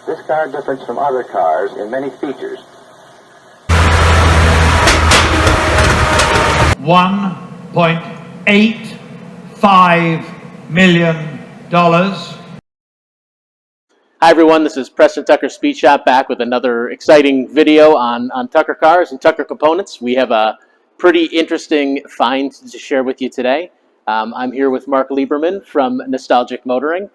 This car differs from other cars in many features. $1.85 million. Hi everyone, this is Preston Tucker Speed Shop back with another exciting video on Tucker cars and Tucker components. We have a pretty interesting find to share with you today. I'm here with Mark Lieberman from Nostalgic Motoring.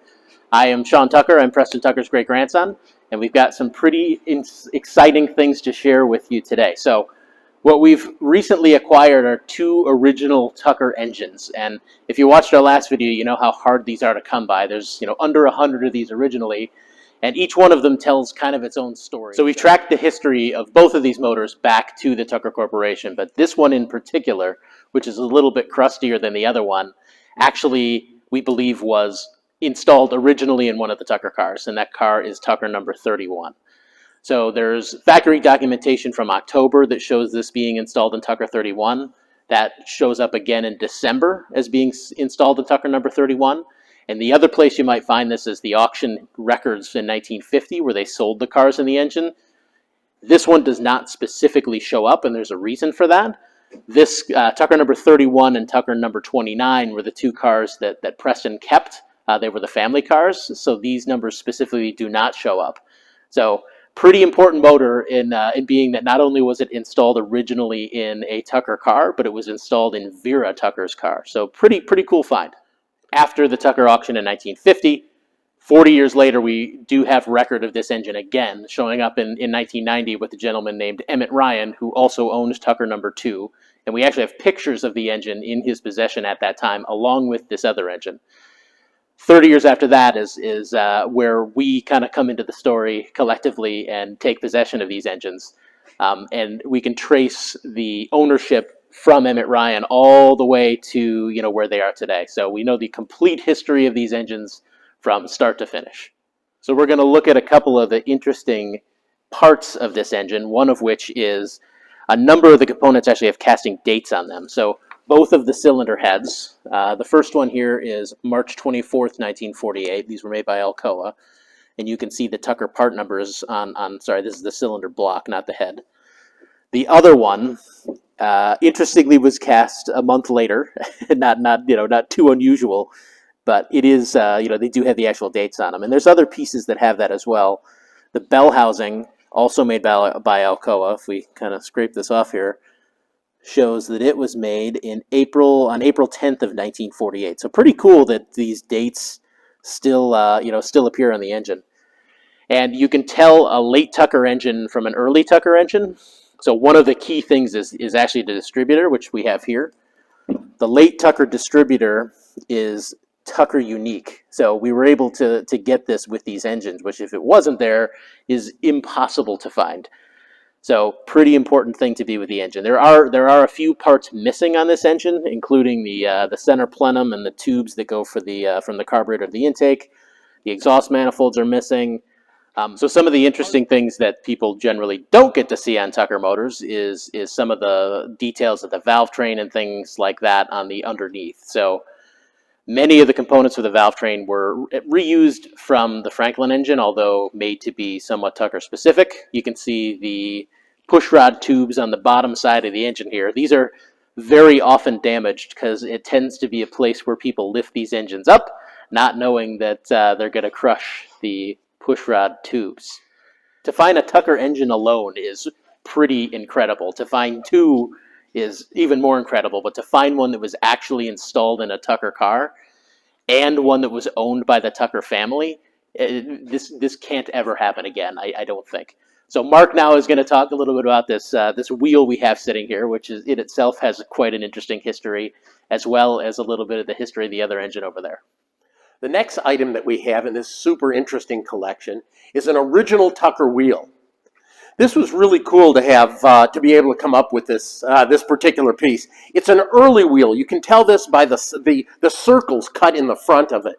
I am Sean Tucker, I'm Preston Tucker's great-grandson, and we've got some pretty exciting things to share with you today. So what we've recently acquired are two original Tucker engines, and if you watched our last video, you know how hard these are to come by. There's under 100 of these originally, and each one of them tells kind of its own story. So we've tracked the history of both of these motors back to the Tucker Corporation, but this one in particular, which is a little bit crustier than the other one, actually we believe was installed originally in one of the Tucker cars, and that car is Tucker number 31. So there's factory documentation from October that shows this being installed in Tucker 31. That shows up again in December as being installed in Tucker number 31. And the other place you might find this is the auction records in 1950 where they sold the cars and the engine. This one does not specifically show up, and there's a reason for that. This Tucker number 31 and Tucker number 29 were the two cars that Preston kept. They were the family cars, so these numbers specifically do not show up. So pretty important motor in being that not only was it installed originally in a Tucker car, but it was installed in Vera Tucker's car. So pretty cool find. After the Tucker auction in 1950, 40 years later, we do have record of this engine again, showing up in 1990 with a gentleman named Emmett Ryan, who also owned Tucker number 2. And we actually have pictures of the engine in his possession at that time, along with this other engine. 30 years after that is where we kind of come into the story collectively and take possession of these engines. And we can trace the ownership from Emmett Ryan all the way to where they are today. So we know the complete history of these engines from start to finish. So we're going to look at a couple of the interesting parts of this engine, one of which is a number of the components actually have casting dates on them. So both of the cylinder heads, the first one here is March 24th, 1948. These were made by Alcoa. And you can see the Tucker part numbers sorry, this is the cylinder block, not the head. The other one, interestingly, was cast a month later. not too unusual, but it is, they do have the actual dates on them. And there's other pieces that have that as well. The bell housing, also made by Alcoa, if we kind of scrape this off here, shows that it was made on April 10th of 1948. So pretty cool that these dates still appear on the engine. And you can tell a late Tucker engine from an early Tucker engine. So one of the key things is actually the distributor, which we have here. The late Tucker distributor is Tucker unique. So we were able to get this with these engines, which if it wasn't there, is impossible to find. So pretty important thing to be with the engine. There are a few parts missing on this engine, including the center plenum and the tubes that go for the from the carburetor to the intake. The exhaust manifolds are missing. So some of the interesting things that people generally don't get to see on Tucker motors is some of the details of the valve train and things like that on the underneath. So many of the components of the valve train were reused from the Franklin engine, although made to be somewhat Tucker specific. You can see the pushrod tubes on the bottom side of the engine here. These are very often damaged because it tends to be a place where people lift these engines up, not knowing that they're going to crush the pushrod tubes. To find a Tucker engine alone is pretty incredible. To find two is even more incredible, but to find one that was actually installed in a Tucker car and one that was owned by the Tucker family, this can't ever happen again, I don't think. So Mark now is going to talk a little bit about this wheel we have sitting here, which is in itself has quite an interesting history, as well as a little bit of the history of the other engine over there. The next item that we have in this super interesting collection is an original Tucker wheel. This was really cool to have, to be able to come up with this particular piece. It's an early wheel. You can tell this by the circles cut in the front of it.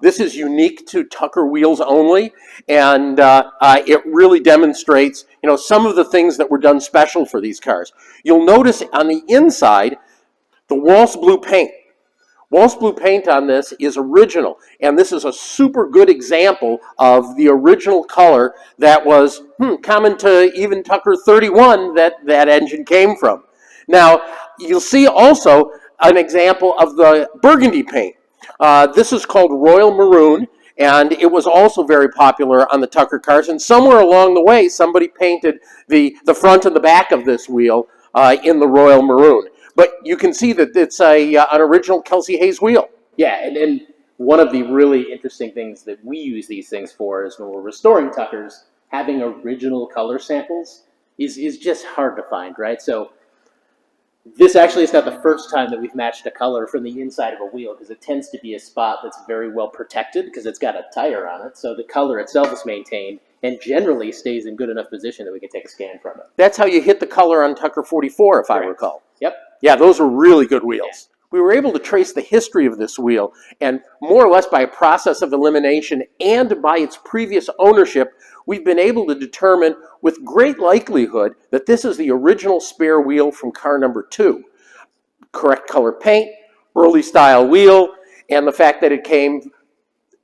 This is unique to Tucker wheels only, and it really demonstrates, some of the things that were done special for these cars. You'll notice on the inside, the waltz blue paint Waltz blue paint on this is original, and this is a super good example of the original color that was common to even Tucker 31 that engine came from. Now, you'll see also an example of the burgundy paint. This is called Royal Maroon, and it was also very popular on the Tucker cars, and somewhere along the way, somebody painted the front and the back of this wheel in the Royal Maroon. But you can see that it's an original Kelsey Hayes wheel. Yeah, and one of the really interesting things that we use these things for is when we're restoring Tuckers, having original color samples is just hard to find, right? So this actually is not the first time that we've matched a color from the inside of a wheel, because it tends to be a spot that's very well protected because it's got a tire on it. So the color itself is maintained and generally stays in good enough position that we can take a scan from it. That's how you hit the color on Tucker 44, if I recall. Yep. Yeah, those are really good wheels. We were able to trace the history of this wheel, and more or less by a process of elimination and by its previous ownership, we've been able to determine with great likelihood that this is the original spare wheel from car number 2. Correct color paint, early style wheel, and the fact that it came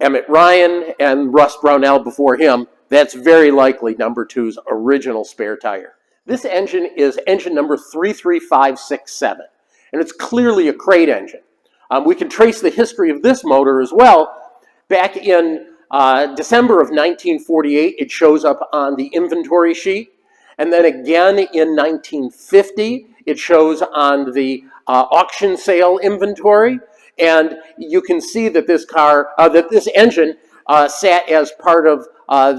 Emmett Ryan and Russ Brownell before him, that's very likely number 2's original spare tire. This engine is engine number 33567, and it's clearly a crate engine. We can trace the history of this motor as well. Back in December of 1948, it shows up on the inventory sheet, and then again in 1950, it shows on the auction sale inventory, and you can see that this car, that this engine sat as part of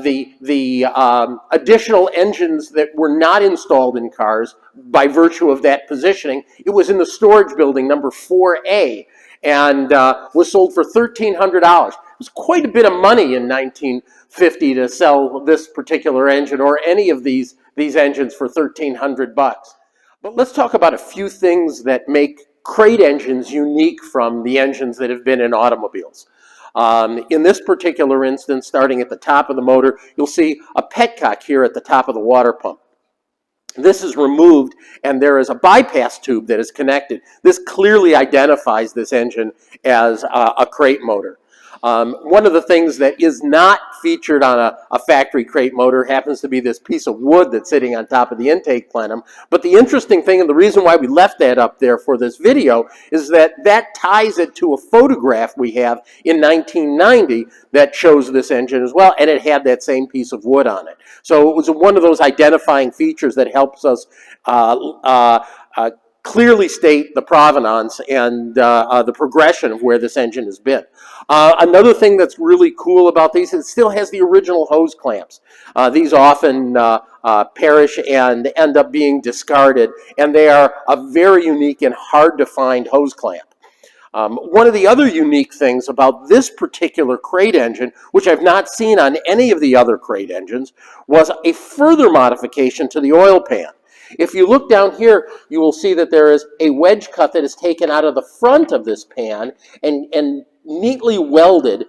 the additional engines that were not installed in cars by virtue of that positioning. It was in the storage building number 4A and was sold for $1,300. It was quite a bit of money in 1950 to sell this particular engine or any of these engines for $1,300. But let's talk about a few things that make crate engines unique from the engines that have been in automobiles. In this particular instance, starting at the top of the motor, you'll see a petcock here at the top of the water pump. This is removed, and there is a bypass tube that is connected. This clearly identifies this engine as a crate motor. One of the things that is not featured on a factory crate motor happens to be this piece of wood that's sitting on top of the intake plenum. But the interesting thing, and the reason why we left that up there for this video, is that that ties it to a photograph we have in 1990 that shows this engine as well, and it had that same piece of wood on it. So it was one of those identifying features that helps us clearly state the provenance and the progression of where this engine has been. Another thing that's really cool about these is it still has the original hose clamps. These often perish and end up being discarded, and they are a very unique and hard to find hose clamp. One of the other unique things about this particular crate engine, which I've not seen on any of the other crate engines, was a further modification to the oil pan. If you look down here, you will see that there is a wedge cut that is taken out of the front of this pan and neatly welded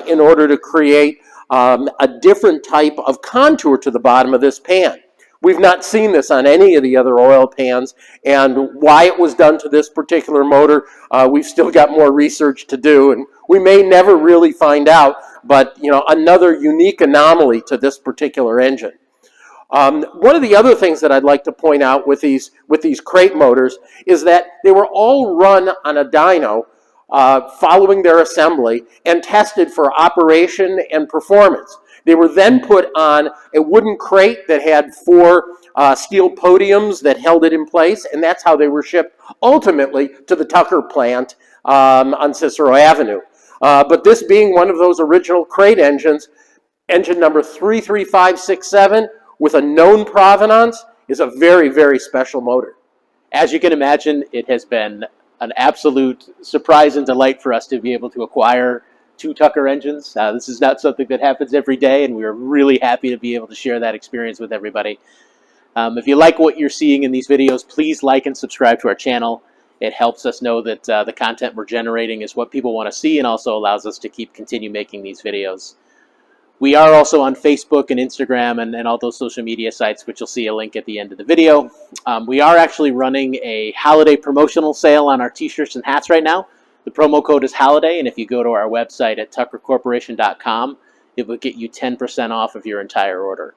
in order to create a different type of contour to the bottom of this pan. We've not seen this on any of the other oil pans, and why it was done to this particular motor, we've still got more research to do, and we may never really find out, but you know, another unique anomaly to this particular engine. One of the other things that I'd like to point out with these crate motors is that they were all run on a dyno following their assembly and tested for operation and performance. They were then put on a wooden crate that had 4 steel podiums that held it in place, and that's how they were shipped ultimately to the Tucker plant on Cicero Avenue. But this being one of those original crate engines, engine number 33567, with a known provenance, is a very, very special motor. As you can imagine, it has been an absolute surprise and delight for us to be able to acquire 2 Tucker engines. This is not something that happens every day, and we are really happy to be able to share that experience with everybody. If you like what you're seeing in these videos, please like and subscribe to our channel. It helps us know that the content we're generating is what people want to see and also allows us to continue making these videos. We are also on Facebook and Instagram and all those social media sites, which you'll see a link at the end of the video. We are actually running a holiday promotional sale on our t-shirts and hats right now. The promo code is HOLIDAY, and if you go to our website at tuckercorporation.com, it will get you 10% off of your entire order.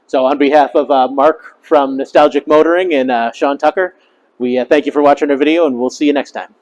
So on behalf of Mark from Nostalgic Motoring and Sean Tucker, we thank you for watching our video, and we'll see you next time.